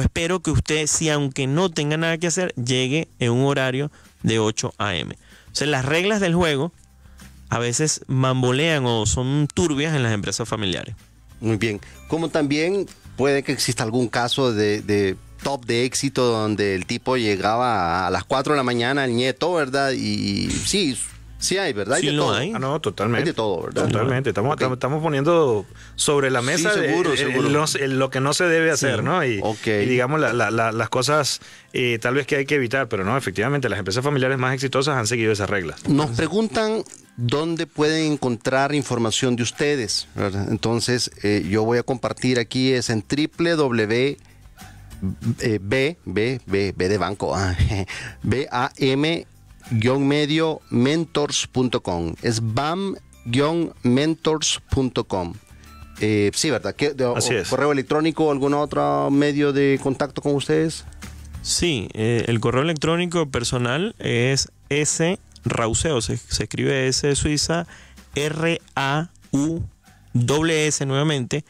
espero que usted, si aunque no tenga nada que hacer, llegue en un horario de 8 a.m. O sea, las reglas del juego a veces bambolean o son turbias en las empresas familiares. Muy bien. Como también puede que exista algún caso de top de éxito donde el tipo llegaba a las 4 de la mañana, el nieto, ¿verdad? Y sí hay, ¿verdad? Sí, hay de lo todo. hay. No, totalmente. Hay de todo, ¿verdad? Totalmente. Estamos poniendo sobre la mesa seguro. lo que no se debe hacer, ¿no? Y digamos las cosas tal vez que hay que evitar, pero no, efectivamente, las empresas familiares más exitosas han seguido esas reglas. Nos preguntan dónde pueden encontrar información de ustedes, ¿verdad? Entonces, yo voy a compartir aquí, es en www. B de banco, BAM-mentors.com. Es BAM ban-mentors.com. Sí, ¿verdad? Así es. ¿Correo electrónico o algún otro medio de contacto con ustedes? Sí, el correo electrónico personal es srauseo, se escribe S de Suiza, RAUSS nuevamente,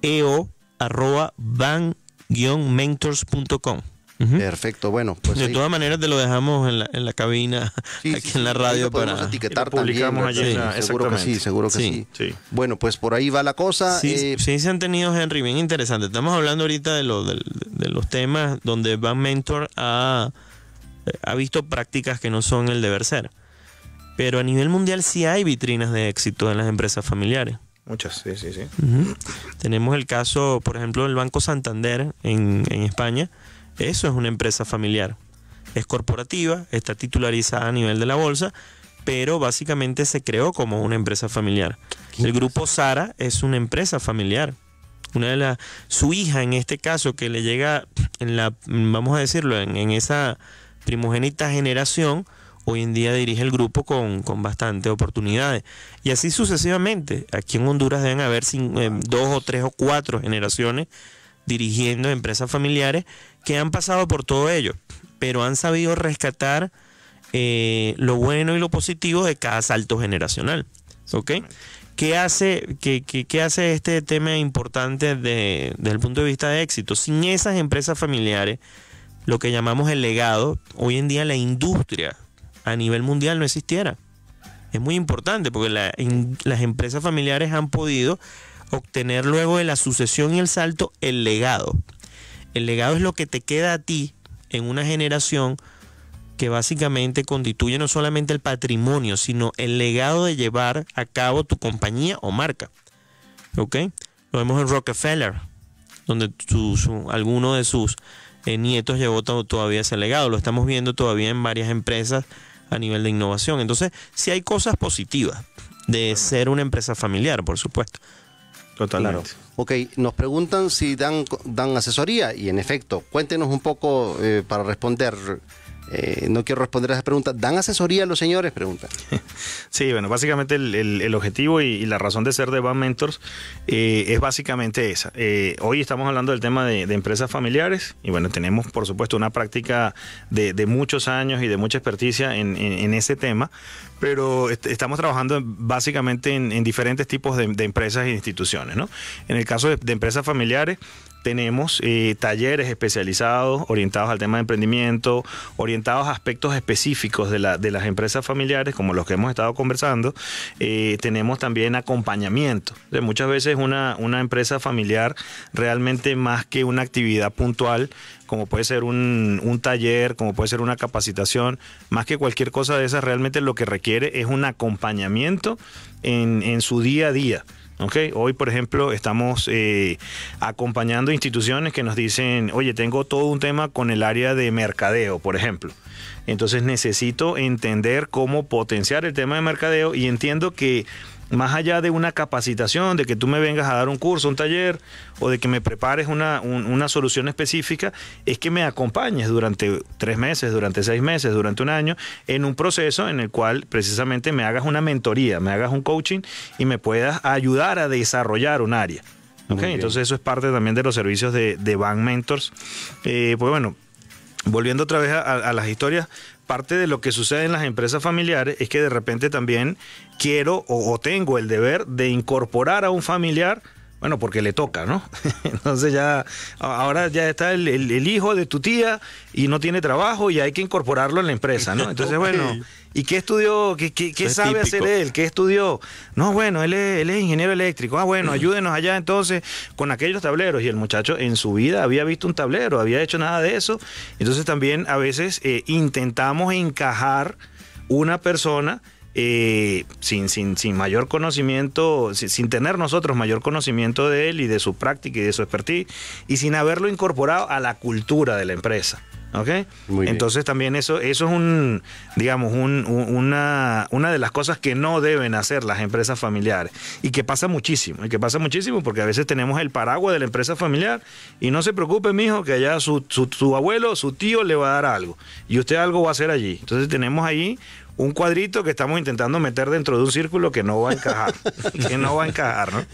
@ban-mentors.com. Perfecto, bueno, pues de todas maneras te lo dejamos en la cabina, sí, aquí en la radio, lo podemos para etiquetar, publicamos también. allí. Seguro que sí, seguro que sí. Sí. Bueno, pues por ahí va la cosa. Sí, se han tenido, Henry, bien interesante. Estamos hablando ahorita de los temas donde Ban Mentor ha visto prácticas que no son el deber ser. Pero a nivel mundial sí hay vitrinas de éxito en las empresas familiares. Muchas, sí. Uh-huh. Tenemos el caso, por ejemplo, del Banco Santander en España. Eso es una empresa familiar. Es corporativa, está titularizada a nivel de la bolsa, pero básicamente se creó como una empresa familiar. El grupo Sara es una empresa familiar. Su hija, en este caso, que le llega vamos a decirlo, en esa primogénita generación, hoy en día dirige el grupo con bastantes oportunidades. Y así sucesivamente. Aquí en Honduras deben haber 2 o 3 o 4 generaciones dirigiendo empresas familiares que han pasado por todo ello, pero han sabido rescatar lo bueno y lo positivo de cada salto generacional. ¿Ok? ¿Qué hace este tema importante desde el punto de vista de éxito? Sin esas empresas familiares, lo que llamamos el legado, hoy en día la industria a nivel mundial no existiera. Es muy importante porque las empresas familiares han podido obtener luego de la sucesión y el salto el legado. El legado es lo que te queda a ti en una generación que básicamente constituye no solamente el patrimonio, sino el legado de llevar a cabo tu compañía o marca. ¿Ok? Lo vemos en Rockefeller, donde alguno de sus nietos llevó todavía ese legado. Lo estamos viendo todavía en varias empresas a nivel de innovación. Entonces, sí hay cosas positivas de ser una empresa familiar, por supuesto. Totalmente. Claro. Ok, nos preguntan si dan asesoría y en efecto, cuéntenos un poco para responder. No quiero responder a esa pregunta. ¿Dan asesoría a los señores? Pregunta. Sí, bueno, básicamente el objetivo y la razón de ser de Ban Mentors es básicamente esa. Hoy estamos hablando del tema de empresas familiares y bueno, tenemos por supuesto una práctica de muchos años y de mucha experticia en ese tema, pero estamos trabajando básicamente en diferentes tipos de empresas e instituciones, ¿no? En el caso de empresas familiares, tenemos talleres especializados orientados al tema de emprendimiento, orientados a aspectos específicos de las empresas familiares, como los que hemos estado conversando. Tenemos también acompañamiento. Muchas veces una empresa familiar, realmente más que una actividad puntual, como puede ser un taller, como puede ser una capacitación, más que cualquier cosa de esas, realmente lo que requiere es un acompañamiento en su día a día. Okay. Hoy, por ejemplo, estamos acompañando instituciones que nos dicen, oye, tengo todo un tema con el área de mercadeo, por ejemplo. Entonces necesito entender cómo potenciar el tema de mercadeo y entiendo que más allá de una capacitación, de que tú me vengas a dar un curso, un taller, o de que me prepares una solución específica, es que me acompañes durante 3 meses, durante 6 meses, durante un año, en un proceso en el cual precisamente me hagas una mentoría, me hagas un coaching y me puedas ayudar a desarrollar un área. ¿Okay? Entonces eso es parte también de los servicios de Ban Mentors. Pues bueno, volviendo otra vez a las historias, parte de lo que sucede en las empresas familiares es que de repente también quiero o tengo el deber de incorporar a un familiar, bueno, porque le toca, ¿no? Entonces ahora ya está el hijo de tu tía y no tiene trabajo y hay que incorporarlo en la empresa, ¿no? Entonces, bueno, ¿y qué estudió? ¿Qué sabe hacer él? ¿Qué estudió? No, bueno, él es ingeniero eléctrico. Ah, bueno, ayúdenos allá entonces con aquellos tableros. Y el muchacho en su vida había visto un tablero, había hecho nada de eso. Entonces también a veces intentamos encajar una persona sin mayor conocimiento, sin tener nosotros mayor conocimiento de él y de su práctica y de su expertise, y sin haberlo incorporado a la cultura de la empresa. ¿Ok? Muy bien. Entonces también eso es una de las cosas que no deben hacer las empresas familiares y que pasa muchísimo, porque a veces tenemos el paraguas de la empresa familiar y no se preocupe, mijo, que allá su abuelo, su tío le va a dar algo y usted algo va a hacer allí. Entonces tenemos ahí un cuadrito que estamos intentando meter dentro de un círculo que no va a encajar, ¿no?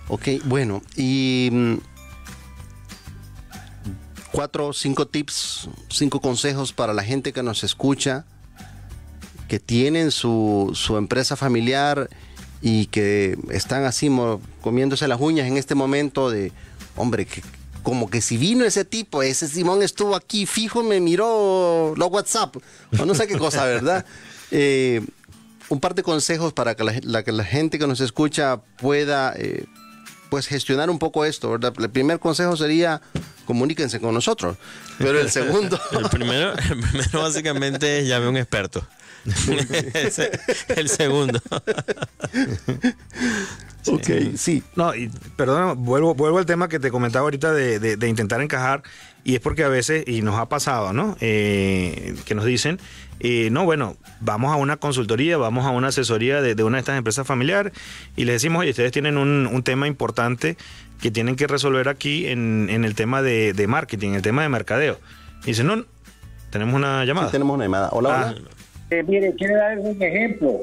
Ok, bueno, y 4 o 5 tips, 5 consejos para la gente que nos escucha, que tienen su empresa familiar y que están así comiéndose las uñas en este momento de, hombre, que como que si vino ese tipo, ese Simón estuvo aquí fijo, me miró los WhatsApp, o no sé qué cosa, ¿verdad? Un par de consejos para que la gente que nos escucha pueda pues gestionar un poco esto, ¿verdad? El primer consejo sería comuníquense con nosotros, pero el segundo... el primero básicamente es llame a un experto. El segundo. Ok, sí. No, y perdón, vuelvo al tema que te comentaba ahorita de intentar encajar, y es porque a veces, y nos ha pasado, ¿no? Que nos dicen, no, bueno, vamos a una consultoría, vamos a una asesoría de una de estas empresas familiares, y les decimos, oye, ustedes tienen un tema importante que tienen que resolver aquí en el tema de marketing, el tema de mercadeo. Y dicen, no, tenemos una llamada. Sí, tenemos una llamada. Hola, hola. Mire, quiero dar un ejemplo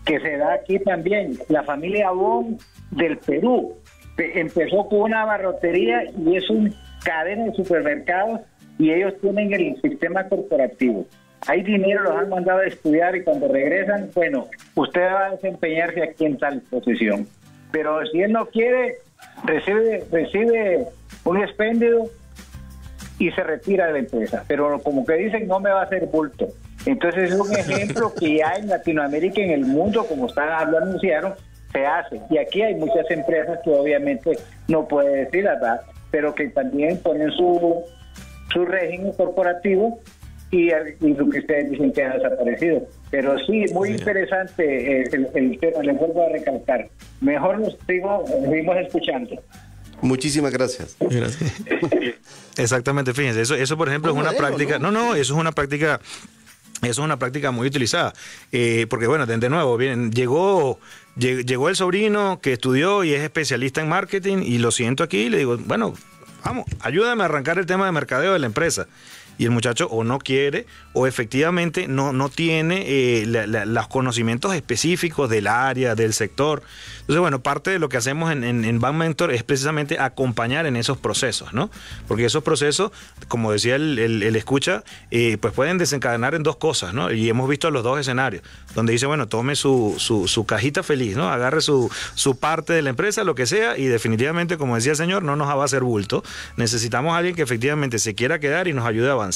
que se da aquí también. La familia Bon del Perú empezó con una abarrotería y es una cadena de supermercados y ellos tienen el sistema corporativo. Hay dinero, los han mandado a estudiar y cuando regresan, bueno, usted va a desempeñarse aquí en tal posición. Pero si él no quiere, recibe un expendio y se retira de la empresa. Pero como que dicen, no me va a hacer bulto. Entonces es un ejemplo que ya en Latinoamérica, en el mundo, como lo anunciaron, se hace. Y aquí hay muchas empresas que obviamente no puede decir verdad, pero que también ponen su régimen corporativo y lo que ustedes dicen que ha desaparecido. Pero sí, muy interesante el tema, les vuelvo a recalcar. Mejor nos seguimos escuchando. Muchísimas gracias. Gracias. Exactamente, fíjense, eso por ejemplo es una práctica, no, eso es una práctica. Eso es una práctica muy utilizada, porque bueno, de nuevo, bien, llegó el sobrino que estudió y es especialista en marketing y lo siento aquí y le digo, bueno, vamos, ayúdame a arrancar el tema de mercadeo de la empresa. Y el muchacho o no quiere o efectivamente no tiene los conocimientos específicos del área, del sector. Entonces, bueno, parte de lo que hacemos en Bank Mentor es precisamente acompañar en esos procesos, ¿no? Porque esos procesos, como decía el escucha, pues pueden desencadenar en dos cosas, ¿no? Y hemos visto los dos escenarios, donde dice, bueno, tome su cajita feliz, ¿no? Agarre su parte de la empresa, lo que sea, y definitivamente, como decía el señor, no nos va a hacer bulto. Necesitamos a alguien que efectivamente se quiera quedar y nos ayude a avanzar.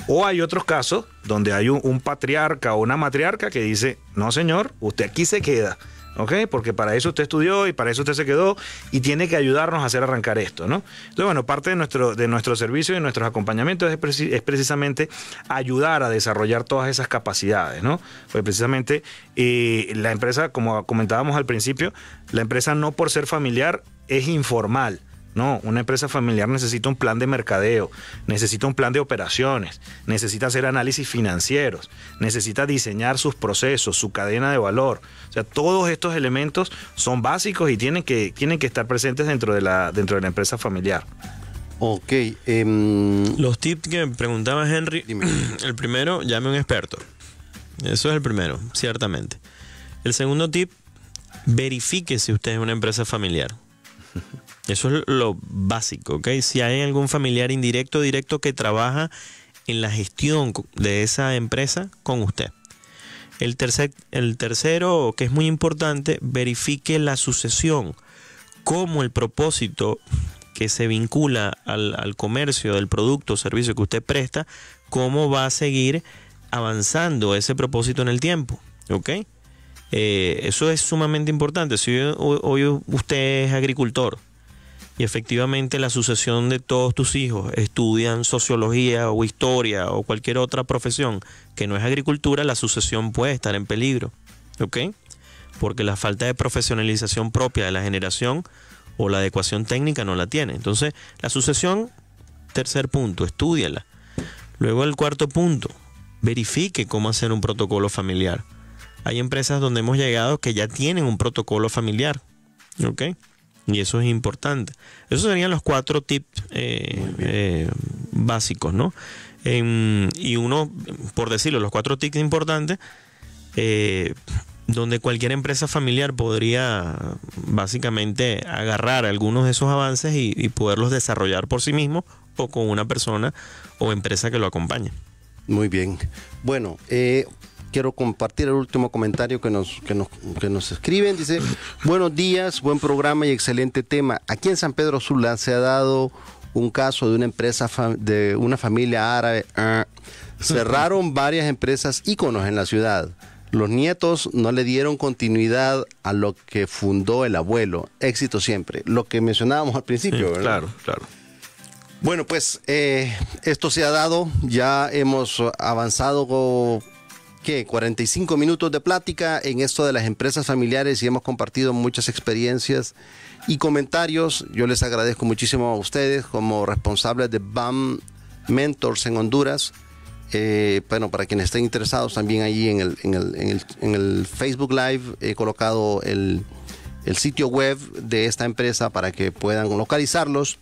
O hay otros casos donde hay un patriarca o una matriarca que dice, no señor, usted aquí se queda, ¿ok? Porque para eso usted estudió y para eso usted se quedó y tiene que ayudarnos a hacer arrancar esto, ¿no? Entonces, bueno, parte de nuestro servicio y de nuestros acompañamientos es precisamente ayudar a desarrollar todas esas capacidades, ¿no? Pues precisamente la empresa, como comentábamos al principio, la empresa no por ser familiar es informal. No, una empresa familiar necesita un plan de mercadeo, necesita un plan de operaciones, necesita hacer análisis financieros, necesita diseñar sus procesos, su cadena de valor. O sea, todos estos elementos son básicos y tienen que estar presentes dentro de la empresa familiar. Ok. Los tips que me preguntaba Henry, el primero, llame a un experto. Eso es el primero, ciertamente. El segundo tip, verifique si usted es una empresa familiar. Eso es lo básico, ¿ok? Si hay algún familiar indirecto o directo que trabaja en la gestión de esa empresa con usted. El tercero, que es muy importante, verifique la sucesión, cómo el propósito que se vincula al comercio del producto o servicio que usted presta, cómo va a seguir avanzando ese propósito en el tiempo, ¿ok? Eso es sumamente importante. Si hoy usted es agricultor y efectivamente la sucesión de todos tus hijos estudian sociología o historia o cualquier otra profesión que no es agricultura, la sucesión puede estar en peligro, ¿ok? Porque la falta de profesionalización propia de la generación o la adecuación técnica no la tiene. Entonces, la sucesión tercer punto, estúdiala. Luego el cuarto punto, verifique cómo hacer un protocolo familiar. Hay empresas donde hemos llegado que ya tienen un protocolo familiar, ¿ok? Y eso es importante. Esos serían los 4 tips básicos, ¿no? Y uno, por decirlo, los 4 tips importantes, donde cualquier empresa familiar podría básicamente agarrar algunos de esos avances y poderlos desarrollar por sí mismo o con una persona o empresa que lo acompañe. Muy bien. Bueno, quiero compartir el último comentario que nos escriben. Dice, buenos días, buen programa y excelente tema. Aquí en San Pedro Sula se ha dado un caso de una empresa, de una familia árabe. Cerraron varias empresas íconos en la ciudad. Los nietos no le dieron continuidad a lo que fundó el abuelo. Éxito siempre. Lo que mencionábamos al principio, ¿verdad? Claro, claro. Bueno, pues esto se ha dado. Ya hemos avanzado, ¿qué? 45 minutos de plática en esto de las empresas familiares y hemos compartido muchas experiencias y comentarios. Yo les agradezco muchísimo a ustedes como responsables de BAM Mentors en Honduras. Bueno, para quienes estén interesados también allí en el Facebook Live he colocado el sitio web de esta empresa para que puedan localizarlos.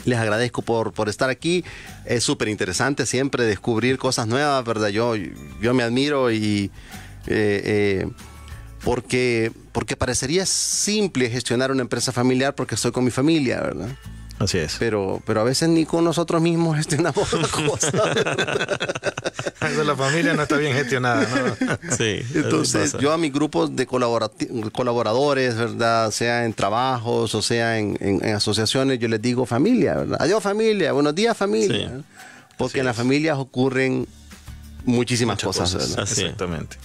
Les agradezco por estar aquí. Es súper interesante siempre descubrir cosas nuevas, ¿verdad? Yo me admiro y porque parecería simple gestionar una empresa familiar porque estoy con mi familia, ¿verdad? Así es. Pero a veces ni con nosotros mismos gestionamos las cosas. La familia no está bien gestionada, ¿no? Sí. Entonces, yo a mis grupos de colaboradores, ¿verdad? Sea en trabajos o sea en asociaciones, yo les digo familia, ¿verdad? Adiós familia, buenos días familia. Sí. Porque en las familias ocurren muchísimas cosas, ¿verdad? Exactamente.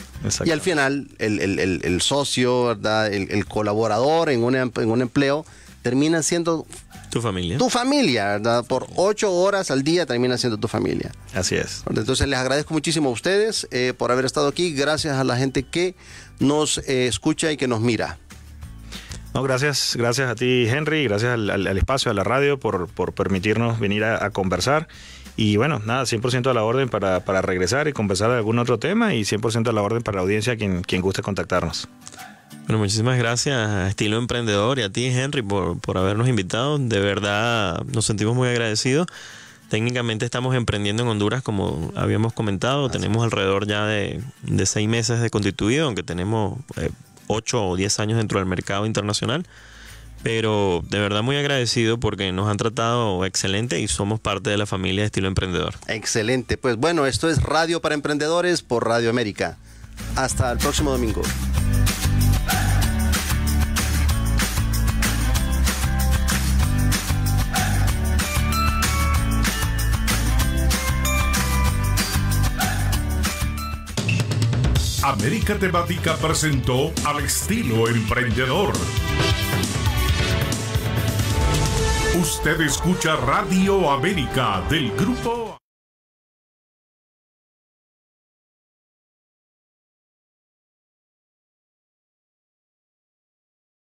Y al final, el socio, ¿verdad? El colaborador en un empleo termina siendo tu familia. Tu familia, ¿verdad? Por 8 horas al día termina siendo tu familia. Así es. Entonces les agradezco muchísimo a ustedes por haber estado aquí. Gracias a la gente que nos escucha y que nos mira. No, gracias a ti, Henry, gracias al espacio, a la radio por permitirnos venir a conversar. Y bueno, nada, 100% a la orden para regresar y conversar de algún otro tema y 100% a la orden para la audiencia quien guste contactarnos. Bueno, muchísimas gracias a Estilo Emprendedor y a ti, Henry, por habernos invitado. De verdad, nos sentimos muy agradecidos. Técnicamente estamos emprendiendo en Honduras, como habíamos comentado. Tenemos alrededor ya de 6 meses de constituido, aunque tenemos 8 o 10 años dentro del mercado internacional. Pero de verdad muy agradecido porque nos han tratado excelente y somos parte de la familia de Estilo Emprendedor. Excelente. Pues bueno, esto es Radio para Emprendedores por Radio América. Hasta el próximo domingo. América Temática presentó Al Estilo Emprendedor. Usted escucha Radio América del grupo